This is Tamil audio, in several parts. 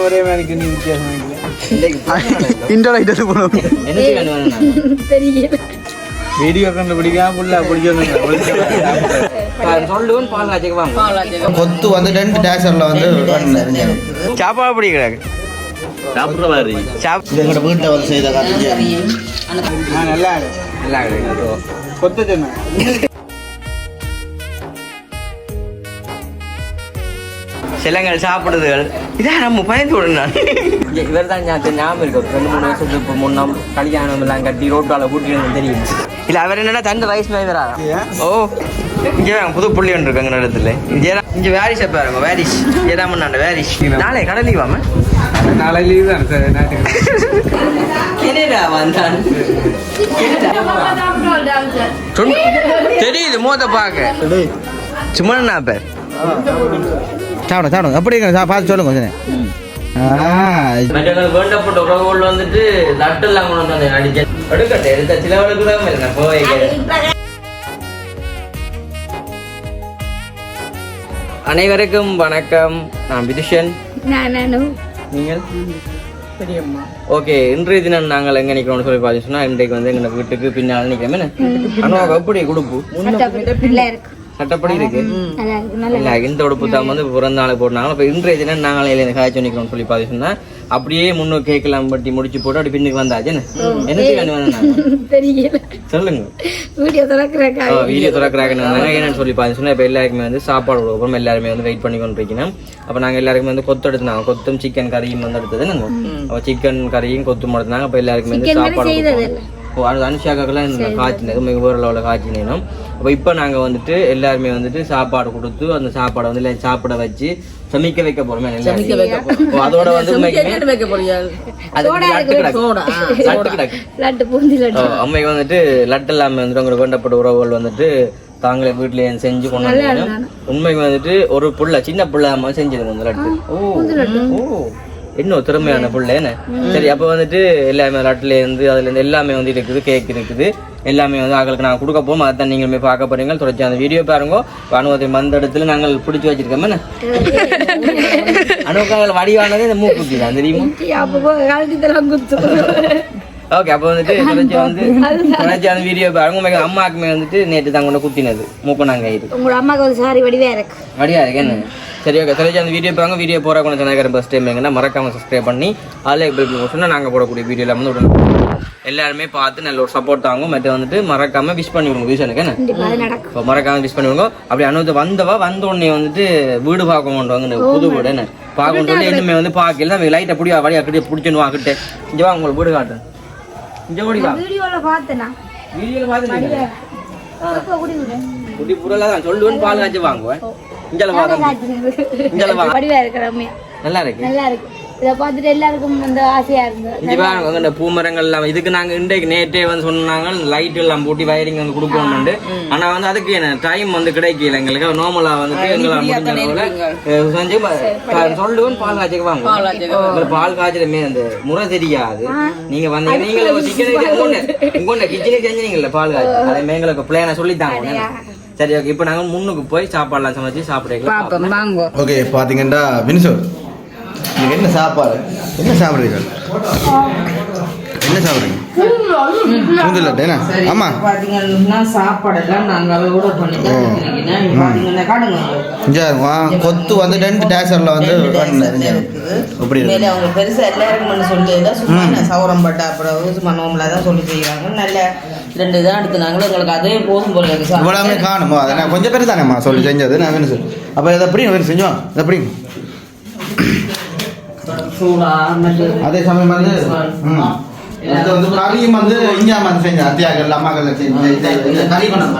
ஒரே மாதிரி வீடியோ கண்டுபிடிக்காம கொத்து வந்து 2 டேஷர்ல வந்து சாப்பாடு பிடிக்கிறாங்க. எங்களோட வீட்டை வந்து செய்த நல்லா நல்லா கொத்து சொன்ன சிலங்கள் சாப்பிடுதுகள் இதான் நம்ம பயந்து விடணும். இவர் தான் ஞாபகம் இருக்கு. 2-3 வருஷத்துக்கு முன்னாம் கல்யாணம் எல்லாம் கட்டி ரோட்டால கூட்டிட்டு தெரியும். இல்ல அவர் என்னன்னா தண்டு வயசு மேவரா. ஓ இங்கே புது புள்ளி ஒன்று இருக்கு அங்கே இடத்துல. இங்கே வேரிஷை பாருங்க. வேரிஷ் ஏதாமண்ணாண்ட வேரிஷ். நாளை கடை லீவாம நாளை லீவ் தான் சார். என்னடா வந்தான் தெரியுது மோத பார்க்க சும்மா நான் பேர் சாப்பிடும் அப்படி பார்த்து சொல்லுங்க வேண்டப்பட்ட உறவுகள் வந்துட்டு லட்டு எல்லாம் கொண்டு வந்து அடிச்சு எடுக்கட்டே எடுத்த சிலவளுக்கு தான் போய். அனைவருக்கும் வணக்கம். நான் விதுஷன். நீங்கள் ஓகே. இன்றைய தினம் நாங்கள் எங்க நிக்கிறோம்னு சொல்லி பார்த்தீங்கன்னா இன்றைக்கு வந்து எங்க வீட்டுக்கு பின்னால் நிக்கிறோம். என்ன எப்படி கொடுப்பு சட்டப்படி இருக்கு. இந்த உடுப்பு தான் வந்து பிறந்த நாள் போட்டாங்க. இப்போ இன்றைய தினம் நாங்களே காய்ச்சி நிற்கிறோம் சொல்லி பார்த்தீங்கன்னா அப்படியே முன்னோக்கி கேட்கலாம் பட்டி முடிச்சு போட்டு அப்படி பின்னுக்கு வந்தாச்சு. சொல்லுங்க. வீடியோ திறக்கிறாங்க என்னன்னு சொல்லி பார்த்தீங்கன்னா இப்போ எல்லாருக்குமே வந்து சாப்பாடு அப்புறம் எல்லாருமே வந்து வெயிட் பண்ணி கொண்டு போய்க்கணும். அப்போ நாங்கள் எல்லாருக்குமே வந்து கொத்து எடுத்துனாங்க. கொத்தும் சிக்கன் கறியும் வந்து எடுத்தது நாங்கள். அப்போ சிக்கன் கறியும் கொத்தும் எடுத்தாங்க. அப்போ எல்லாருக்குமே வந்து சாப்பாடு அனுஷாக்கெல்லாம் காய்ச்சினது மிக ஒரு லெவலில் காய்ச்சினோம். அப்போ இப்போ நாங்கள் வந்துட்டு எல்லாருமே வந்துட்டு சாப்பாடு கொடுத்து அந்த சாப்பாடை வந்து எல்லாம் சாப்பிட வச்சு சமைக்க வைக்க போறோம். அதோட வந்து அம்மைக்கு வந்துட்டு லட்டு எல்லாமே வந்துட்டு உங்களுக்கு வேண்டப்பட்ட உறவுகள் வந்துட்டு தாங்களே வீட்டுல செஞ்சு கொண்டு உண்மைக்கு வந்துட்டு ஒரு புள்ள சின்ன புள்ள அம்மா செஞ்சது வந்து லட்டு. ஓ இன்னும் திறமையான புள்ள என்ன. சரி அப்போ வந்துட்டு எல்லாமே லட்டுல இருந்து அதுல இருந்து எல்லாமே வந்து இருக்குது. கேக் இருக்குது. எல்லாமே வந்து அவங்களுக்கு நாங்கள் கொடுக்க போவோம். அதான் நீங்களுமே பார்க்க போறீங்க. தொடர்ச்சி அந்த வீடியோ பாருங்க. அனுபவத்தை மந்த இடத்துல நாங்கள் பிடிச்சி வச்சிருக்கோம். என்ன அனுபவங்கள் வடிவானது இந்த மூக்குத்தி தான் தெரியுமா. ஓகே. அப்போ வந்துட்டு தொடர்ச்சி அந்த வீடியோ பாருங்க. அம்மாக்குமே வந்துட்டு நேற்று தான் கொண்டு குத்தினது மூக்கணாங்க. இது வடிவா இருக்கு என்ன. சரி ஓகே. தொடர்ச்சி அந்த வீடியோ பாருங்க. வீடியோ போகிற கொஞ்சம் சேனல் ஃபர்ஸ்ட் டைம் எங்கன்னா மறக்காம சப்ஸ்கிரைப் பண்ணி அதில் சொன்னால் நாங்கள் போடக்கூடிய வீடியோவில் வந்து உடனே எல்லாருமே பார்த்து நல்ல ஒரு சப்போர்ட் தாங்கும். மற்ற வந்துட்டு மறக்காம விஷ் பண்ணி விடுங்க. விஷனுக்கு என்ன இப்போ மறக்காம விஷ் பண்ணி விடுங்க. அப்படி அனுபவத்தை வந்த உடனே வந்துட்டு வீடு பார்க்க கொண்டு புது வீடு என்ன பார்க்க கொண்டு இன்னுமே வந்து பார்க்கல லைட்டை பிடிவா வழியா கிட்டே பிடிச்சுன்னு வாங்கிட்டு இங்கே வா உங்களுக்கு வீடு காட்டு. இங்கே ஓடிவா வீடியோவில் பார்த்து குடி புறல தான் சொல்லுவேன்னு பால் காய்ச்சி வாங்குவேன். நல்லா இருக்கு. இதை பார்த்துட்டு எல்லாருக்கும் வந்து ஆசையா இருந்தது. பூமரங்கள் எல்லாம் இதுக்கு நாங்க இன்றைக்கு நேற்றே வந்து சொன்னாங்க லைட் எல்லாம் போட்டி வயரிங் வந்து கொடுக்கணும்னு. ஆனா வந்து அதுக்கு என்ன டைம் வந்து கிடைக்கல எங்களுக்கு. நார்மலா வந்துட்டு செஞ்சு சொல்லுவேன் பால் காய்ச்சிக்கு வாங்க. பால் காய்ச்சலுமே அந்த முறை தெரியாது. நீங்க வந்தீங்க நீங்க கிச்சனே செஞ்சீங்கல்ல பால் காய்ச்சி அதே எங்களுக்கு பிள்ளையான சொல்லித்தாங்க. சரி ஓகே. இப்போ நாங்கள் முன்னுக்கு போய் சாப்பாடுலாம் சமைச்சு சாப்பிடுறீங்களா. ஓகே. பார்த்தீங்கன்னா வின்சோ நீங்கள் என்ன சாப்பாடு என்ன சாப்பிட்றீங்க என்ன ஆமா கொத்து வந்து 2 டேஷர்ல வந்து பெருசா எல்லாருக்கும் சொல்லி சௌரம் பட்டா அப்புறம் நோம்புல தான் சொல்லி செய்யறாங்க. நல்ல 2 இதான் எடுத்துனாங்களோ உங்களுக்கு அதே போதும் போல இருக்கு. இவ்வளவுமே காணுமோ அதை கொஞ்சம் பேர் தானேம்மா சொல்லி செஞ்சது. நான் வேணும் சார். அப்போ இதை எப்படி செஞ்சோம் எப்படி அதே சமயம் வந்து வந்து கறியும் வந்து இங்கே வந்து செஞ்ச அத்தியாக்கள் அம்மாக்கள் செஞ்ச கறி பண்ணாங்க.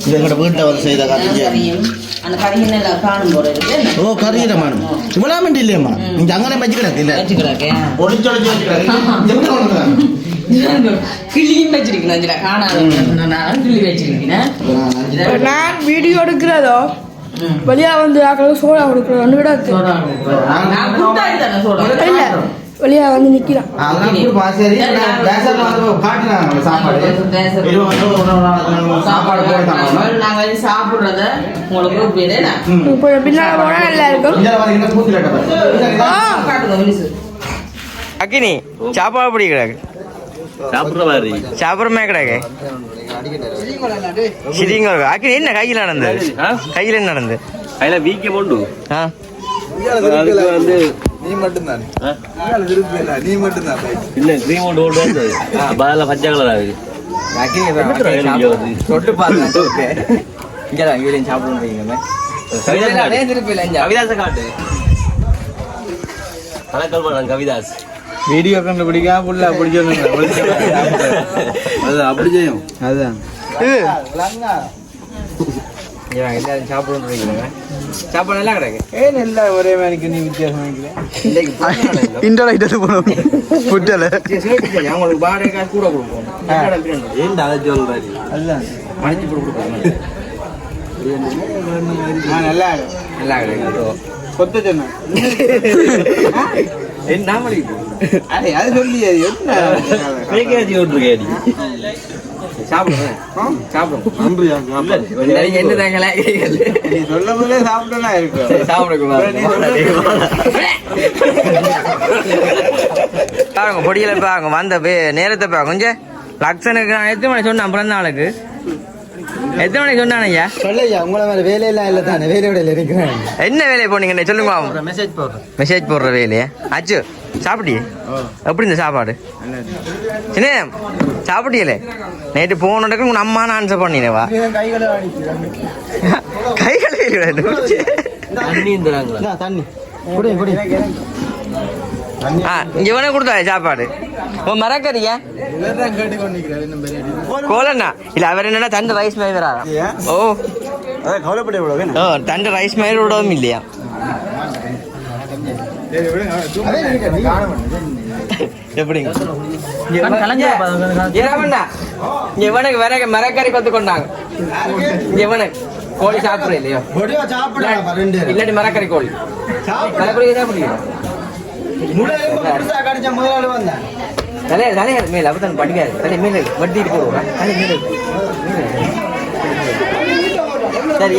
இது எங்களோட வீட்டில் வந்து செய்த கறியும் அந்த கறியும் காணும் போல இருக்கு. ஓ கறியில மாணும் இவ்வளவு இல்லையம்மா. நீங்க அங்கே வச்சு கிடக்கு இல்லை ஒளிச்சொழிச்சு வச்சு கிடக்கு. கிளியும் வச்சிருக்கேன் கிளி வச்சிருக்கேன். நான் வீடியோ எடுக்கிறதோ வெளியா வந்து சோடா கொடுக்குறோம். வெளியே வந்து நிக்கலாம். அதெல்லாம் கொடுப்பா, சரி. நான் பேசல வந்து காட்டுறேன் சாப்பாடு. இது வந்து ஒரு நாள் சாப்பாடு போட்டாங்க. நாங்க வந்து சாப்பிடுறத உங்களுக்கு பேரேனா இப்போ பின்னால போனா நல்லா இருக்கும். இங்க வந்து கூத்திலட்ட பாரு. காட்டுங்க மினிஸ். அக்கினி சாப்பாடு பிடி கிடக்கு. சாப்பிட்றமே கிடக்கு. சரிங்க அக்கினி என்ன கையில் நடந்தது? கையில் என்ன நடந்தது? அதில் வீக்க போண்டு ஆ வந்து நீ மட்டும்தான் நீ மட்டும்தான் இல்லை க்ரீம் ஓட்டு ஓட்டு வந்தது பதில் பச்சை கலர் ஆகுது தொட்டு பார்த்து இங்கே இவரையும் சாப்பிடுறீங்க கவிதாச காட்டு கணக்கல் பண்ண கவிதாஸ் வீடியோ கண்டு பிடிக்காம புள்ள அப்படி சொல்லுங்க அது அப்படி செய்யும் அதுதான் எல்லாரும் சாப்பிடுறீங்க சாப்பாடு எல்லாம் கிடக்கு. ஏன் எல்லாம் ஒரே மாதிரிக்கு நீ வித்தியாசம் நினைக்கிறேன் இன்டர்நெட் போனோம் புட்டல அவங்களுக்கு வாடகை காசு கூட கொடுப்போம். ஏன் அதை சொல்றாரு அதுதான் மடிச்சு கொடுப்போம். நல்லா நல்லா கிடக்கு. கொத்த சொன்னேன் என்ன மடிக்கு அது அது சொல்லி அது என்ன பேக்கேஜி ஓட்டுருக்கேடி சாப்பிடுவேன் சாப்பிடுவோம். என்ன தாங்களே நீ சொல்லும் போதே சாப்பிட்டா இருக்கும் பாருங்க பொடியில பாருங்க வந்த நேரத்தை பாருங்க கொஞ்சம் லக்ஷனுக்கு நான் எத்தனை மணி சொன்னேன் பிறந்த நாளுக்கு எத்தனை மணிக்கு சொன்னான் ஐயா? சொல்லையா உங்களை மேல வேலையெல்லாம் இல்லை தானே வேலையோட இருக்கிறேன். என்ன வேலையை போனீங்க சொல்லுங்க. மெசேஜ் போடுறேன். மெசேஜ் போடுற வேலையா? அச்சு சாப்பிட்டியே எப்படி இந்த சாப்பாடு சின்ன சாப்பிட்டியலே? நைட்டு போனதுக்கு உங்க அம்மானு ஆன்சர் பண்ணினவா? கைகளை தண்ணி தராங்களா? தண்ணி குடி குடி. இங்க வேணா கொடுத்தாரு சாப்பாடு. மறக்கறியா கோலண்ணா இல்ல அவர் என்னன்னா தண்டு ரைஸ் மாதிரி வரா. ஓ தண்டு ரைஸ் மாதிரி விடவும் இல்லையா? எப்படிங்க இவனுக்கு வேற மரக்கறி பத்து கொண்டாங்க. இவனுக்கு கோழி சாப்பிடுற இல்லையோ? இல்லாட்டி மரக்கறி கோழி மரக்கறி சாப்பிடுங்க. தலையா மேல அப்பதான் படிக்காது. தலை மேல வட்டிட்டு போடுவோம். தலை மேல சரி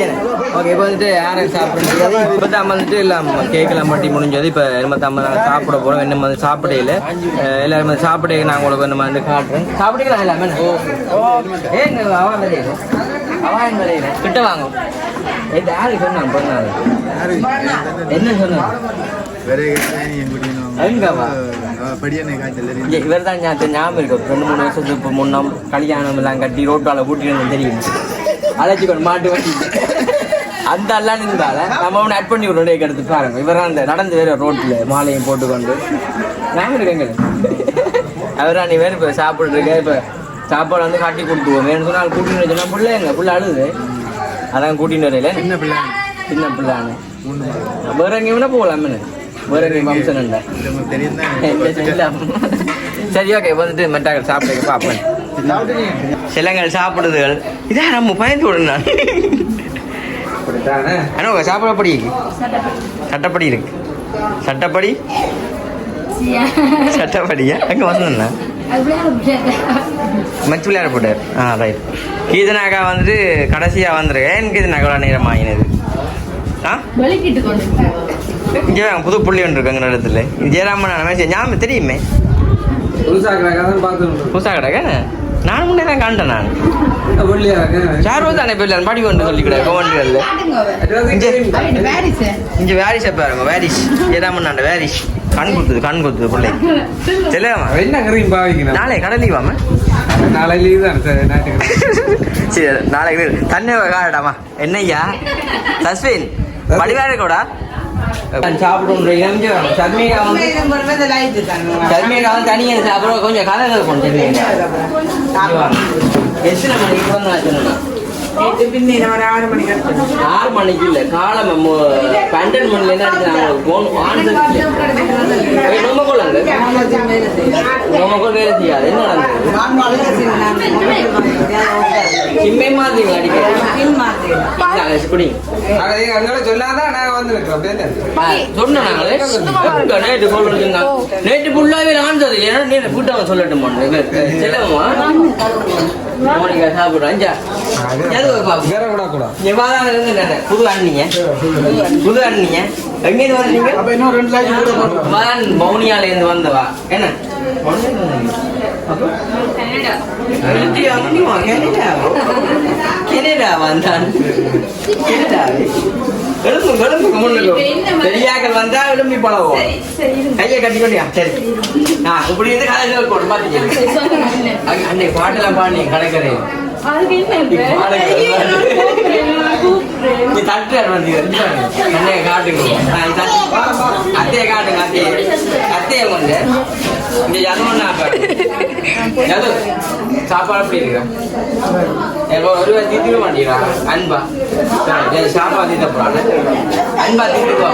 ஓகே. இப்போ வந்துட்டு யாரும் சாப்பிடுறது இப்போ தான் வந்துட்டு எல்லாம் கேக்கெல்லாம் மட்டி முடிஞ்சது. இப்போ நம்ம நம்ம சாப்பிட போகிறோம். என்ன வந்து சாப்பிடையில எல்லாரும் வந்து சாப்பிட நான் உங்களுக்கு நம்ம வந்து காட்டுறேன். சாப்பிடுக்கலாம் எல்லாமே. ஏன் அவன் வரையில அவன் வரையில கிட்ட வாங்க. யாரு சொன்னான் பொண்ணாரு என்ன சொன்னான்? இவர் தான் ஞாபகம் இருக்கு. 2-3 வருஷத்துக்கு முன்னம் கல்யாணம் எல்லாம் கட்டி ரோட்டால கூட்டிட்டு தெரியும். அழைச்சிக்கொண்டு மாட்டு வண்டி அந்த எல்லாம் இருந்தால நம்ம ஒன்று ஆட் பண்ணி விடுறோம். எடுத்து பாருங்க இவரா அந்த நடந்து வேற ரோட்ல மாலையும் போட்டுக்கொண்டு ஞாபகம் இருக்குங்க. அவரா நீ வேறு இப்போ சாப்பிட்ருக்க. இப்போ சாப்பாடு வந்து கட்டி கொடுத்துவோம். வேணும் சொன்னால் கூட்டின்னு சொன்னா பிள்ளை எங்க பிள்ளை அழுது அதான் கூட்டின்னு வரையில சின்ன பிள்ளைன்னு வேற எங்கேயும்னா போகலாம். வேற எங்கேயும் ஃபங்க்ஷன் இல்லை. சரி ஓகே. வந்துட்டு மெட்டாக்கள் சாப்பிட பார்ப்பேன். சிலங்கள் சாப்பிடுதுகள் இதான் நம்ம பயந்து விடணும். ஆனால் சாப்பிடப்படி சட்டப்படி இருக்கு. சட்டப்படியா அங்கே வந்தேன்னா மச்சு விளையாட போட்டார். ரைட். கீதனாக்கா வந்துட்டு கடைசியாக வந்துருக்கு. ஏன் கீதனாக்கா எவ்வளோ நேரம் ஆகினது? இங்கே புது புள்ளி ஒன்று இருக்கு அங்கே இடத்துல. ஜெயராமன் ஞாபகம் தெரியுமே. புதுசாக கிடக்க நான் முன்னே தான் காண்டேன். நான் சார் தானே போயிடலாம் பாடி கொண்டு சொல்லிக்கிறேன். கமெண்ட்களில் இங்கே வேரிஷை பாருங்க. வேரிஷ் ஜெயராமன் வேரிஷ் கண் குத்துது பிள்ளை. செல்லாமா என்ன கறியும் பாவிக்கணும். நாளை கடலி வாம நாளை லீவ் தான் சார். சரி நாளைக்கு தண்ணி காடாமா என்னய்யா சஸ்வின் படிவாரு கூட சாப்பிடும். சர்மிகா தனியாக சாப்பிட கொஞ்சம் கதை கொண்டு எத்தனை மணிக்கு 6 மணிக்கு 6 மணிக்கு இல்ல காலம் 12 மணில என்ன அடிச்சாங்க போன் ஆன்சர் இல்ல நம்ம கொள்ளங்க வேலை செய்யாது என்ன நடக்குது சிம்மே மாதிரி அடிக்க இப்படி சொல்லாதான் நான் வந்து சொன்ன நாங்களே நேற்று சொல்லிருந்தா நேற்று ஃபுல்லாவே ஆன்சர் இல்லையா நேற்று கூட்டம் சொல்லட்டும் செல்லமா மோனிகா சாப்பிடுறோம் அஞ்சா புது அண்ணிங்க எங்கேருந்து வந்தீங்க மௌனியால இருந்து வந்தவா என்ன கெனடா வந்தான் பெரியாக்கள் வந்தா விரும்பி பழகும் கையை கட்டிக்கொண்டியா சரி இப்படி இருந்து கலைஞர்கள் போட்டு பாத்தீங்க அன்னைக்கு பாட்டெல்லாம் பாடி கடற்கரையில் காட்டுங்க அத்தைய காட்டுங்க அத்தைய வந்து இங்க எதுவும் சாப்பாடு அப்படி இருக்கேன் ஒரு திட்டு மாட்டீங்களா அன்பா சாப்பாடு தப்புறாங்க அன்பா திட்டுவா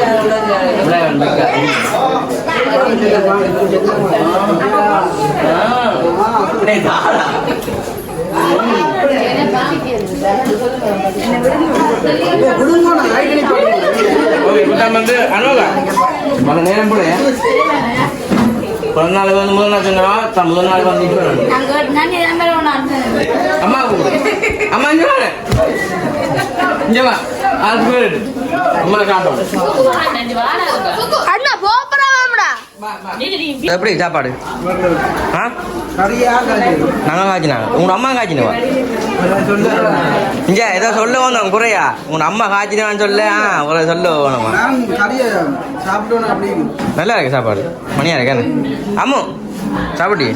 நேரம் போல பிறந்த நாளுக்கு வந்து முதல் நாள் சொன்னா முதல் நாள் வந்துட்டு அம்மா அம்மா இங்க வா அது பேரு அம்மா காட்டும் எப்படி சாப்பாடு நாங்க காய்ச்சினாங்க உங்க அம்மா காய்ச்சினவா இங்க ஏதோ சொல்ல வந்தோம் குறையா உங்க அம்மா காய்ச்சினவான்னு சொல்ல ஒரு சொல்ல வேணுமா நல்லா இருக்கு சாப்பாடு மணியா இருக்கு அம்மு சாப்பிட்டி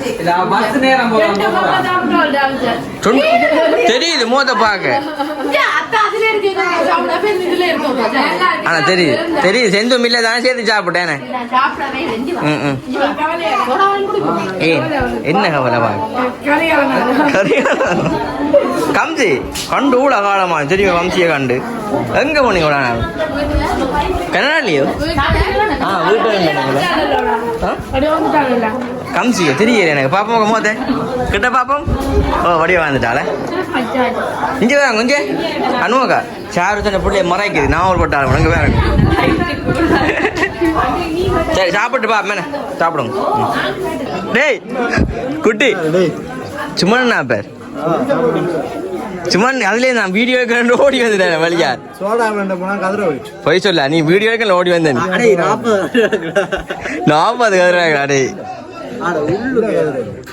தெரியுது மூத்த பாக்க ஆனா தெரியுது செந்தும் இல்ல தானே சேர்த்து சாப்பிட்டேன் என்ன கவலை கம்சி கண்டு ஊழ காலமா தெரியும் வம்சிய கண்டு எங்க போனீங்க கனடாலியோ வீட்டு கம்சியோ தெரியல எனக்கு பாப்போம் மோத கிட்ட பாப்போம் ஓ வடிவ வந்துட்டால இங்க வேற கொஞ்சம் அனுவக்கா சாரு தன்னை பிள்ளைய மறைக்குது நான் ஒரு போட்டாலும் உனக்கு வேற சரி சாப்பிட்டு பா மேன சாப்பிடுங்க டேய் குட்டி சும்மா பேர் சும்மா அதுலேயே நான் வீடியோ எடுக்க ஓடி வந்துட்டேன் வழியா போய் சொல்ல நீ வீடியோ எடுக்க ஓடி வந்தேன் 40 கதிராங்க அடே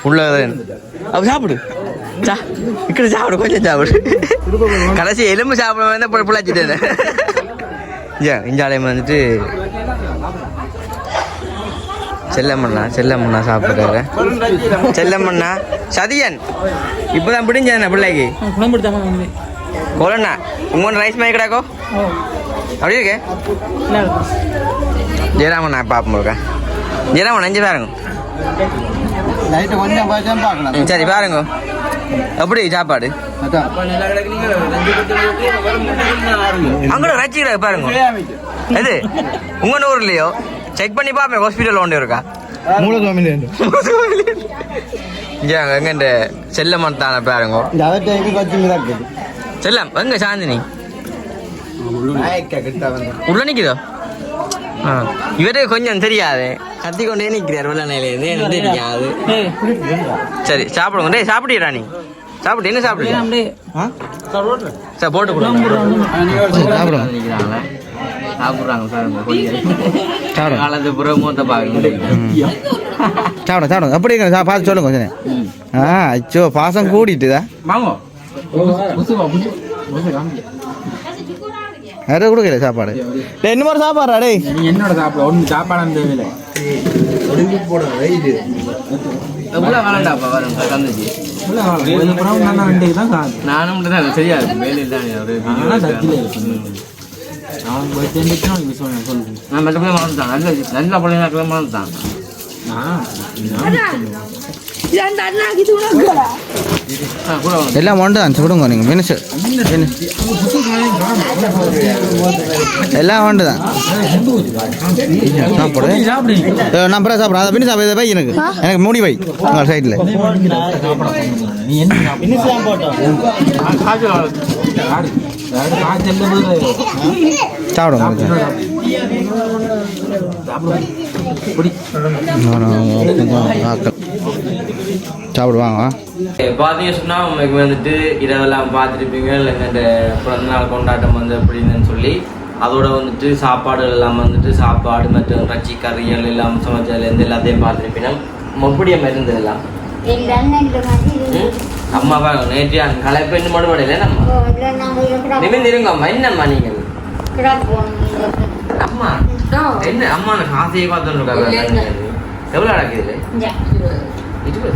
உள்ள அப்ப சாப்பிடு இக்கட சாப்பிடு கொஞ்சம் சாப்பிடு கடைசி எலும்பு சாப்பிட வந்து பிள்ளாச்சிட்டேன் இந்த ஆலயம் வந்துட்டு செல்லம்மண்ணா சாப்பிட்றாரு செல்லம்மண்ணா சதியன் இப்போதான் பிடிஞ்சா பிள்ளைக்கு கொலண்ணா உங்க ரைஸ் மாதிரி கிடாக்கோ அப்படி இருக்கே ஜெயராமண்ணா பார்ப்போம் இருக்கேன் ஜெயராமண்ணா அஞ்சு பாருங்க சரி பாருங்க எப்படி சாப்பாடு அங்கே ரசிக்கிற பாருங்க எது உங்க ஊர்லயோ செக் பண்ணி பாப்பேன் ஹாஸ்பிட்டல் ஒன்று இருக்கா எங்க இந்த செல்லம்மன் தானே பாருங்க செல்லம் எங்க சாந்தினி உள்ள நிக்குதோ இவரே கொஞ்சம் தெரியாது கத்தி கொண்டே நிற்கிறார் வெள்ளனையில தெரியாது சரி சாப்பிடுங்க டே சாப்பிட்டீரா நீ சாப்பிட்டு என்ன சாப்பிடுங்க சார் போட்டு சாப்பிடுங்க புறம் மூத்த பாருங்க சாப்பிடுங்க அப்படி பார்த்து சொல்லுங்க கொஞ்சம் அச்சோ பாசம் கூடிட்டுதா யாரோ கொடுக்கல சாப்பாடு என்ன மாதிரி சாப்பாடா டே என்னோட சாப்பாடு ஒன்று சாப்பாடு தேவையில்லை நானும் சரியா நல்ல பிள்ளைங்க மறந்துட்டான் நல்ல பிள்ளைங்க மறந்துட்டான் அந்த அண்ணாக்கு இது உனக்கு எல்லாம் ஒன்று தான் விடுங்க நீங்கள் மினிஷு எல்லாம் ஒன்று தான் சாப்பிடு நான் பிறகு சாப்பிட்றேன் அதை பின்னி சாப்பிட வை எனக்கு மூடி வை உங்கள் சைடில் சாப்பிடுவாங்க பார்த்தீங்க சொன்னால் உங்களுக்கு வந்துட்டு இரவெல்லாம் பார்த்துருப்பீங்க இந்த பிறந்தநாள் கொண்டாட்டம் வந்து அப்படின்னு சொல்லி அதோட வந்துட்டு சாப்பாடுகள் எல்லாம் வந்துட்டு சாப்பாடு மற்றும் ரச்சி கறிகள் எல்லாம் சமைச்சதுலேருந்து எல்லாத்தையும் பார்த்துருப்பீங்க மொப்படியம் இருந்ததெல்லாம் அம்மாவா நேற்று கலைப்பெண்ணு மறுபடியில நம்ம நிமிர்ந்திருங்க அம்மா என்னம்மா நீங்கள் அம்மா என்ன அம்மா எனக்கு ஆசையை பார்த்துருக்காங்க எவ்வளோ அடக்குது 20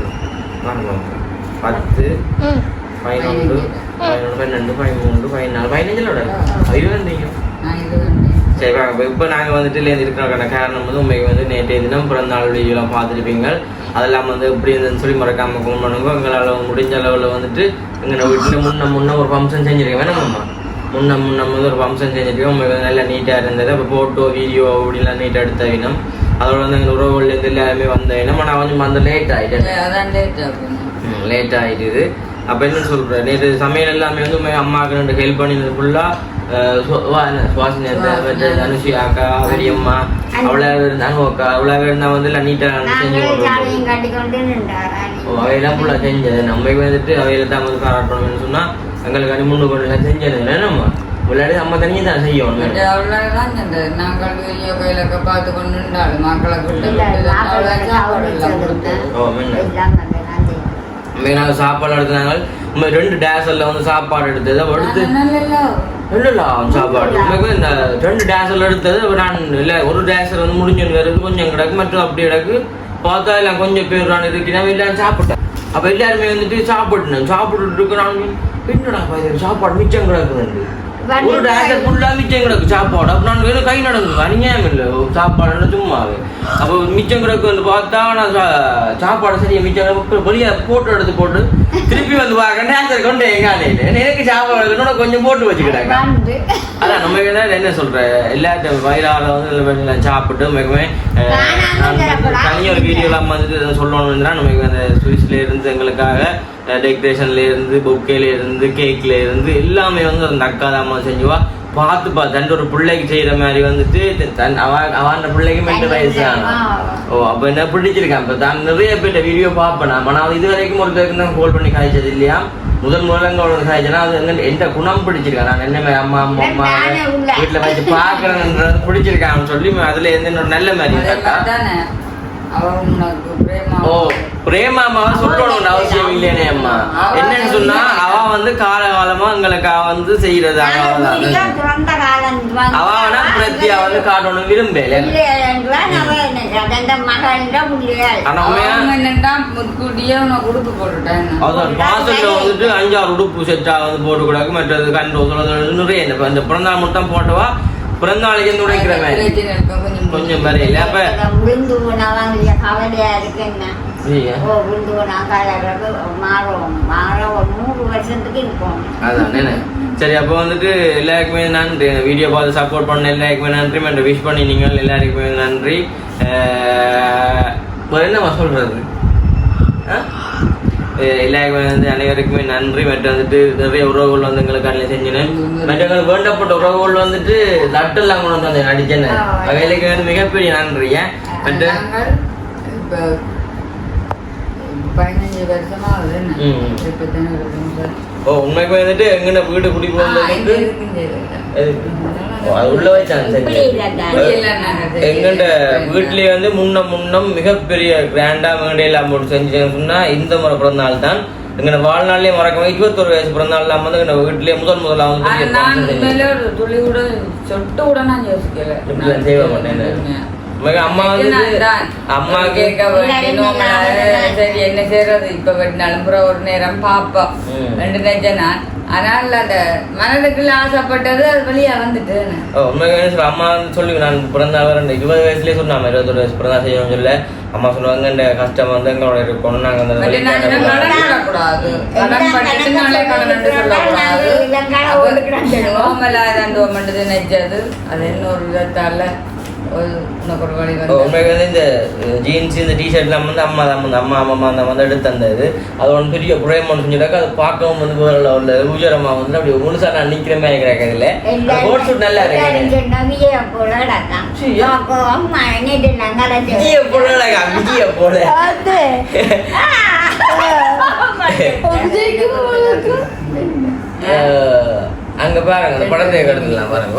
10 11 12 13 14 15 சரி இப்போ நாங்கள் வந்துட்டு இருக்கிற காரணம் வந்து உண்மைக்கு வந்து நேற்றைய தினம் பிறந்தநாள் வீடியோலாம் பார்த்துருப்பீங்க அதெல்லாம் வந்து எப்படி இருந்ததுன்னு சொல்லி மறக்காமல் ஃபோன் பண்ணுங்க எங்களால் முடிஞ்ச அளவில் வந்துட்டு எங்கள் வீட்டில் முன்ன ஒரு ஃபங்க்ஷன் செஞ்சுருக்கேன் வேணாம்மா முன்ன வந்து ஒரு ஃபங்க்ஷன் செஞ்சுருக்கேன் உங்களுக்கு வந்து நல்லா நீட்டாக இருந்தது அப்போ ஃபோட்டோ வீடியோ அப்படிலாம் நீட்டாக எடுத்த வினம் அதோட வந்து எங்கள் உறவுகள்லேருந்து எல்லாருமே வந்த வினம் நான் கொஞ்சம் வந்து லேட் ஆகிட்டுது அப்போ என்ன சொல்கிறேன் நேற்று சமையல் எல்லாமே வந்து அம்மாவுக்கு ரெண்டு ஹெல்ப் பண்ணினது ஃபுல்லாக சுவாசினி அனுஷி அக்கா பெரியம்மா அவ்வளோ அனுக்கா அவ்வளோ இருந்தால் வந்து எல்லாம் நீட்டாக செஞ்சு அவையெல்லாம் ஃபுல்லாக செஞ்சது நம்ம வந்துட்டு அவையில தான் வந்து பாராட்டணும்னு சொன்னால் எங்களுக்கு அனி முன்னு கொண்டு செஞ்சது நம்ம விளையாடி நம்ம தனியாக தான் செய்யணும் நாங்கள் வீடியோ கையிலக்க பார்த்து கொண்டு மக்களை நாங்கள் சாப்பாடு எடுத்தாங்க 2 டேஸில் வந்து சாப்பாடு எடுத்தது எடுத்து இல்லை சாப்பாடு இந்த 2 டேஸில் எடுத்தது நான் இல்லை ஒரு டேஸில் வந்து முடிஞ்சுன்னு வருது கொஞ்சம் கிடக்கு மற்றும் அப்படி கிடக்கு பார்த்தா எல்லாம் கொஞ்சம் பேர் நான் இருக்கிறேன் எல்லாரும் சாப்பிட்டேன் அப்போ எல்லாருமே வந்துட்டு சாப்பிட்டுட்டு நான் பின்னடா சாப்பாடு மிச்சம் கிடக்குது ஒரு டேஸர் ஃபுல்லாக மிச்சம் கிடக்கு சாப்பாடு அப்போ நான் வேணும் கை நடக்குது அநியாயம் இல்லை சாப்பாடு சும்மாவே அப்போ மிச்சம் கிடக்கு வந்து பார்த்தா நான் சாப்பாடு சரியாக மிச்சம் வெளியாக போட்டு திருப்பி வந்து பார்க்க டேன்சர் கொண்டு எங்காலையில் எனக்கு சாப்பாடு கொஞ்சம் போட்டு வச்சுக்கிட்டாங்க அதான் நம்ம என்ன சொல்கிறேன் எல்லாத்தையும் வயிறால வந்து சாப்பிட்டு மிகவே தனியாக ஒரு வீடியோலாம் வந்துட்டு சொல்லணும்னா நமக்கு அந்த ஸ்வீட்ஸ்லேருந்து எங்களுக்காக டெக்கரேஷன்லேருந்து பொக்கேலேருந்து கேக்லேருந்து எல்லாமே வந்து அந்த அக்கா தான் செஞ்சுவா பார்த்து ஒரு பிள்ளைக்கு செய்கிற மாதிரி வந்துட்டு அவன் பிள்ளைக்கு 2 வயசு தான் அப்போ என்ன பிடிச்சிருக்கேன் இப்போ தான் நிறைய பேர்ட்ட வீடியோ பார்ப்பேன் நான் இது வரைக்கும் ஒரு பேருக்கு தான் கால் பண்ணி காய்ச்சது இல்லையா முதல்ல காய்ச்சனா அது எந்த குணம் பிடிச்சிருக்கேன் நான் என்ன மாதிரி அம்மா வீட்டில் வச்சு பார்க்குறேன்றது பிடிச்சிருக்கேன் சொல்லி அதில் எந்த நல்ல மாதிரி பிரேமாமாவை சொல்லணும்னு அவசியம் இல்லையே அம்மா என்னன்னு சொன்னா அவ வந்து காலகாலமா எங்களுக்கா வந்து செய்யறது அவனா பிரத்தியா வந்து காட்டணும் விரும்பல மாசத்துல வந்துட்டு 5-6 உடுப்பு செட்டா வந்து போட்டு கூடாது மற்றது கண்டோ நிறைய இந்த பிறந்தாள் மட்டும் போட்டவா பிறந்தாளுக்கு எந்த உடைக்கிற மாதிரி கொஞ்சம் வரையில அப்ப அதான் சரி அப்போ வந்துட்டு எல்லாருக்குமே நன்றி வீடியோ பார்த்து சப்போர்ட் பண்ண எல்லாருக்குமே நன்றி மற்ற விஷ் பண்ணி நீங்கள் எல்லாருக்குமே நன்றி என்னம்மா சொல்றது எல்லாருக்குமே வந்து அனைவருக்குமே நன்றி மற்ற வந்துட்டு நிறைய உறவுகள் வந்து எங்களுக்கு அன்னைக்கு செஞ்சினேன் மற்ற எங்களுக்கு வேண்டப்பட்ட உறவுகள் வந்துட்டு லட்டெல்லாம் கொண்டு வந்து நடிச்சேன் வகையிலுக்கு வந்து மிகப்பெரிய நன்றி மற்ற 15 வருஷமா உண்மைக்கு வந்துட்டு எங்கன வீடு குடி போகிறது உள்ள வச்சாங்க எங்கண்ட வீட்லயே வந்து முன்னம் மிகப்பெரிய கிராண்டா மேடையெல்லாம் போட்டு செஞ்சேன்னு சொன்னா இந்த முறை பிறந்த நாள் தான் எங்க வாழ்நாள்லயே மறக்காம 21 வயசு பிறந்த நாள் இல்லாம வந்து எங்க வீட்லயே முதல்ல வந்து துளி கூட சொட்டு கூட நான் யோசிக்கல செய்வ மாட்டேன் அம்மா வந்து அம்மா கேட்க சரி என்ன செய்யறது இப்ப வெட்டினாலும் ஒரு நேரம் பாப்போம் 2 நினைச்சேன் நான் ஆனால் அந்த மனதுக்குள்ள ஆசைப்பட்டது அது வெளியே வந்துட்டு உண்மையாக அம்மா சொல்லி நான் பிறந்த 20 வயசுலேயே சொன்னாங்க 21 வயசு பிறந்தா செய்யணும்னு சொல்ல அம்மா சொல்லுவாங்க இந்த கஷ்டம் வந்து எங்களோட இருக்கணும் நாங்கள் அந்த நினைச்சது அது இன்னொரு விதத்தால உண்மைக்கு வந்து இந்த ஜீன்ஸ் இந்த டிஷர்ட்லாம் வந்து அம்மா தான் வந்து எடுத்து தந்தது அது ஒன்று பெரிய குறையம் ஒன்று செஞ்சுட்டாக்க அது பார்க்கவும் வந்து உள்ள உஜரமாக வந்து அப்படி முழுசா நான் நிற்கிற மாதிரி கிடைக்கிறது இல்லை கோட் சூட் நல்லா இருக்கு போல அங்க பாருங்க அந்த படத்தை எடுத்துக்கலாம் பாருங்க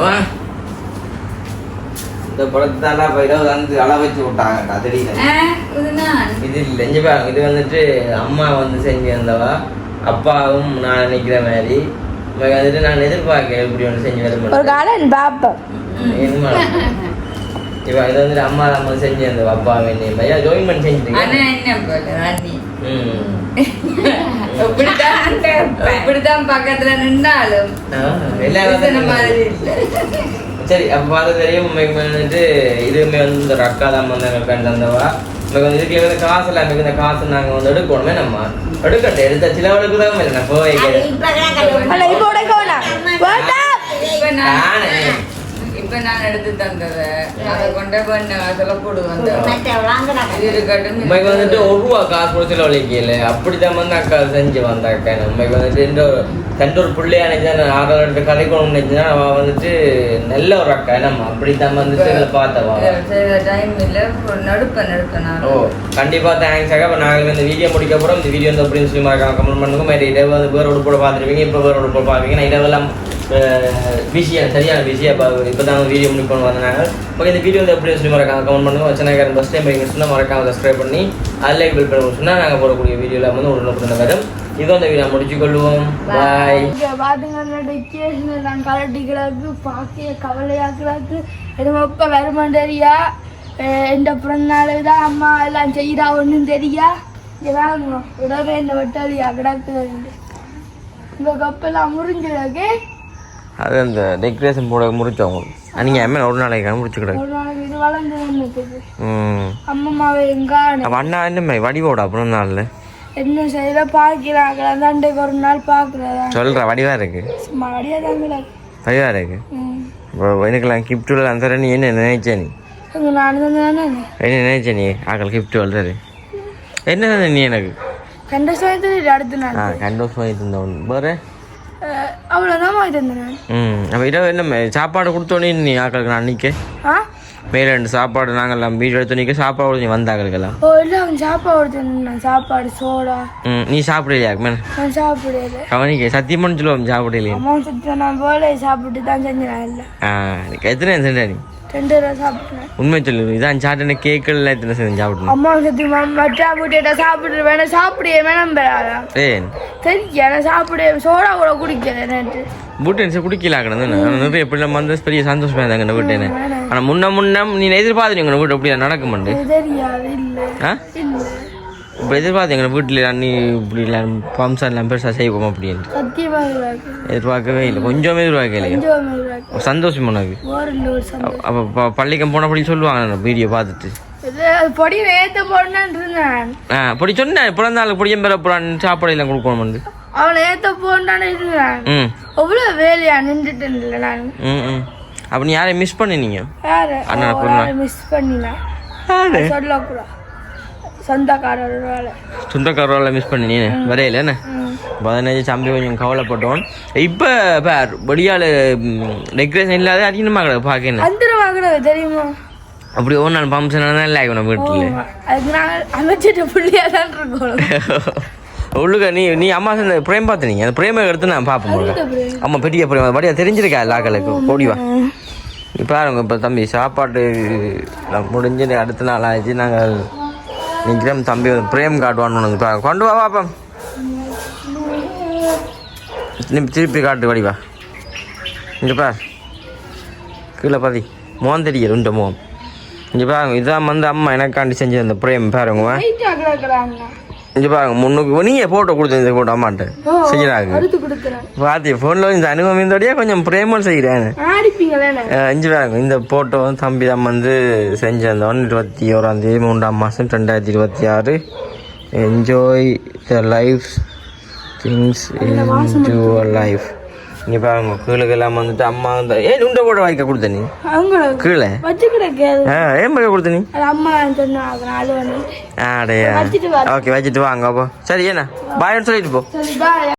இந்த படத்தால வந்து அள வச்சு விட்டாங்கடா தெரியல இது இல்லை இங்க பாருங்க இது வந்துட்டு அம்மா வந்து செஞ்சிருந்தவா அப்பாவும் நான் நினைக்கிற மாதிரி வந்துட்டு நான் எதிர்பார்க்கிறேன் இப்படி ஒன்று செஞ்சு வர இது வந்துட்டு அம்மா செஞ்சிருந்தவா அப்பா வேண்டிய பையா ஜாயின் பண்ணி செஞ்சுட்டு இப்படித்தான் பக்கத்துல நின்றாலும் சரி அப்போ பார்த்து தெரியும் உண்மைக்கு வந்துட்டு இதுவுமே வந்து இந்த அக்கா தான் வந்து எங்களுக்கு தந்தவா உங்களுக்கு வந்து இதுக்கு வந்து காசு எல்லாம் இந்த காசு நாங்கள் வந்து எடுக்கணுமே நம்ம எடுக்கட்டும் எடுத்த சிலவளுக்கு தான் இல்லை நான் போய் இப்ப நான் எடுத்து தந்ததை அதை கொண்ட பண்ண அதெல்லாம் போடுவேன் உண்மைக்கு வந்துட்டு 1 ரூபா காசு கூட செலவழிக்கல அப்படித்தான் வந்து அக்கா செஞ்சு வந்தாக்கா உண்மைக்கு வந்துட்டு இந்த தண்டு ஒரு பிள்ளையா நினைச்சா ஆர்டர் எடுத்து கதைக்கணும்னு நினைச்சுன்னா அவள் வந்துட்டு நல்ல ஒரு அக்கா நம்ம அப்படித்தான் வந்துட்டு பார்த்தவா டைம் இல்லை நடுப்பேன் ஓ கண்டிப்பாக தேங்க்ஸ் அக்கா இப்போ நாங்கள் இந்த வீடியோ முடிக்க அப்புறம் இந்த வீடியோ வந்து அப்படின்னு சொல்லி மறக்காம கமெண்ட் பண்ணுங்க மாதிரி இரவு வந்து வேறு ஒரு போட பார்த்துருப்பீங்க இப்போ வேறு ஒரு போட பார்ப்பீங்க நான் இரவெல்லாம் பிஸியாக சரியான பிஸியாக இப்போ தான் வீடியோ முடிக்கணும் வந்தாங்க ஓகே இந்த வீடியோ வந்து எப்படி சொல்லி மறக்காம கமெண்ட் பண்ணுங்க வச்சனாக்காரன் ஃபஸ்ட் டைம் நீங்கள் சொன்னால் மறக்காம சப்ஸ்கிரைப் பண்ணி அதில் பில் பண்ண சொன்னால் நாங்கள் போடக்கூடிய வீடியோவில் வந்து ஒரு வரும் இதோ இந்த வீடியோ முடிச்சு கொள்வோம் பாய் பாத்தீங்கன்னா கலட்டிக்கிறாக்கு பார்க்க கவலையாக்குறாக்கு எதுவும் எப்ப வருமாண்டியா எந்த பிறந்தநாள் தான் அம்மா எல்லாம் செய்யறா ஒன்றும் தெரியா இதாங்க உடவே இந்த வெட்டாளியா கிடக்குது இந்த கப்பெல்லாம் முறிஞ்சிடாக்கு அது அந்த டெக்கரேஷன் போட முடிச்சவங்க நீங்கள் அம்மா ஒரு நாளைக்கு முடிச்சுக்கிடாது ஒரு நாளைக்கு இது வளர்ந்து அம்மாவே எங்க அண்ணா என்ன வடிவோட அப்புறம் நாளில் என்ன செய்யற பாக்கிறாங்க அந்தாண்டைக்கு ஒரு நாள் பாக்குறதா சொல்ற வடிவா இருக்கு சும்மா வடிவா தாங்க வடிவா இருக்கு எனக்குலாம் கிஃப்ட் அந்த நீ என்ன நினைச்ச நீ நான் தானே என்ன நினைச்ச நீ ஆக்கள் கிஃப்ட் வளர்றது என்ன நீ எனக்கு கண்டோஸ் வாங்கி அடுத்து நான் கண்டோஸ் வாங்கி தந்தவன் வேறு அவ்வளோதான் வாங்கி தந்தேன் அப்போ இரவு என்ன சாப்பாடு கொடுத்தோன்னே நீ ஆக்களுக்கு நான் அன்னைக்கு மேலே 2 சாப்பாடு நாங்கள் வீடு எடுத்து நிற்க சாப்பாடு நீ வந்தாங்களுக்கெல்லாம் ஓ இல்லை அவன் சாப்பாடு தந்தேன் சாப்பாடு சோடா நீ சாப்பிடலையா மேம் நான் சாப்பிடல கவனிக்க சத்தியமானு சொல்லுவோம் சாப்பிடலையே அம்மா சத்தியம் நான் போல சாப்பிட்டு தான் செஞ்சேன் இல்லை எத்தனை செஞ்சா நீ 2 ரூபா சாப்பிட்டேன் உண்மை சொல்லு இதான் சாப்பிட்டேன் கேட்கல எத்தனை செஞ்சு சாப்பிடணும் அம்மா சத்தியமா மற்றா போட்டு சாப்பிட்டு வேணா சாப்பிடுவே வேணாம் ஏன் தெரியா நான் சாப்பிடு சோடா கூட குடிக்கல நேற்று பூட்டேன் குடிக்கலாக்கணும் நிறைய எப்படி நம்ம வந்து பெரிய சந்தோஷமா இருந்தாங்க இந்த வீட்டேன்னு ஆனால் முன்ன நீ எதிர்பார்த்து எங்கள் வீட்டு அப்படியே நடக்க மாட்டேன் தெரியாது இல்லை இல்லை இப்போ எதிர்பார்த்து எங்கள் வீட்டில் நீ இப்படி இல்லை ஃபங்க்ஷன் எல்லாம் பெருசாக செய்வோம் அப்படின்னு சத்தியமாக எதிர்பார்க்கவே இல்லை கொஞ்சமே எதிர்பார்க்கலையே சந்தோஷம் உனக்கு அப்போ பள்ளிக்கம் போன அப்படி சொல்லுவாங்க வீடியோ பார்த்துட்டு பொடி நேற்று போடணுன்னு இருந்தேன் பொடி சொன்னேன் பிறந்த நாளுக்கு பொடியும் பெற போகிறான் சாப்பாடு எல்லாம் கொடுக்கணும் அவனை ஏற்ற போட்டானே இருந்தேன் அவ்வளோ வேலையா நின்றுட்டு இல்லை நான் அப்போ நீ யாரையும் மிஸ் பண்ணினீங்க யாரு மிஸ் பண்ணினா சொல்லக்கூடாது சொந்தக்காரோட மிஸ் பண்ணி வரையில என்ன 15 சம்பி கொஞ்சம் கவலைப்பட்டோம் இப்போ படியால் டெக்கரேஷன் இல்லாத அதிகமாக கிடக்கு பார்க்க தெரியுமா அப்படி ஒரு நாள் ஃபங்க்ஷன் தான் இல்லை ஆகணும் வீட்டில் அமைச்சிட்டு புள்ளியாக தான் இருக்கணும் உள்ளுக்க நீ அம்மா அந்த பிரேம் பார்த்துனீங்க அந்த பிரேமை எடுத்து நான் பார்ப்போம் அம்மா பெரிய பிரேம் படியா தெரிஞ்சிருக்கா எல்லாக்களுக்கு ஓடிவா பாருங்க இப்போ தம்பி சாப்பாடு முடிஞ்சு அடுத்த நாள் ஆச்சு நாங்கள் நிற்கிறோம் தம்பி பிரேம் காட்டுவான்னு கொண்டு வா பாப்பா திருப்பி காட்டு வடிவா இங்கே பார் கீழே பாதி மோகம் தெரியுது உண்ட மோகம் இங்கே பாருங்க இதான் வந்து அம்மா எனக்காண்டி செஞ்சது அந்த பிரேம் பாருங்க இங்கே பாருங்க முன்னுக்கு நீங்கள் ஃபோட்டோ கொடுத்தேன் இந்த ஃபோட்டோ அம்மாட்ட செஞ்சுறாங்க அடுத்து கொடுக்குறேன் பார்த்தி ஃபோனில் இந்த அனுபவம் இருந்தோடையே கொஞ்சம் பிரேமல் செய்கிறேன் ஆடிப்பீங்களே இஞ்சி பாருங்க இந்த ஃபோட்டோ தம்பி தான் வந்து செஞ்சிருந்தோம் 21 3ஆம் மாதம் 2026 enjoy the life things in your life இங்கே பாருங்க கீழே எல்லாம் வந்துட்டு அம்மா வந்து உண்டை போட வாய்க்க கொடுத்த நீ கீழே ஏன் பக்க கொடுத்த நீ அம்மா சொன்னா ஆடையா ஓகே வச்சுட்டு வாங்க அப்போ சரி ஏண்ணா பாய்னு சொல்லிட்டு போ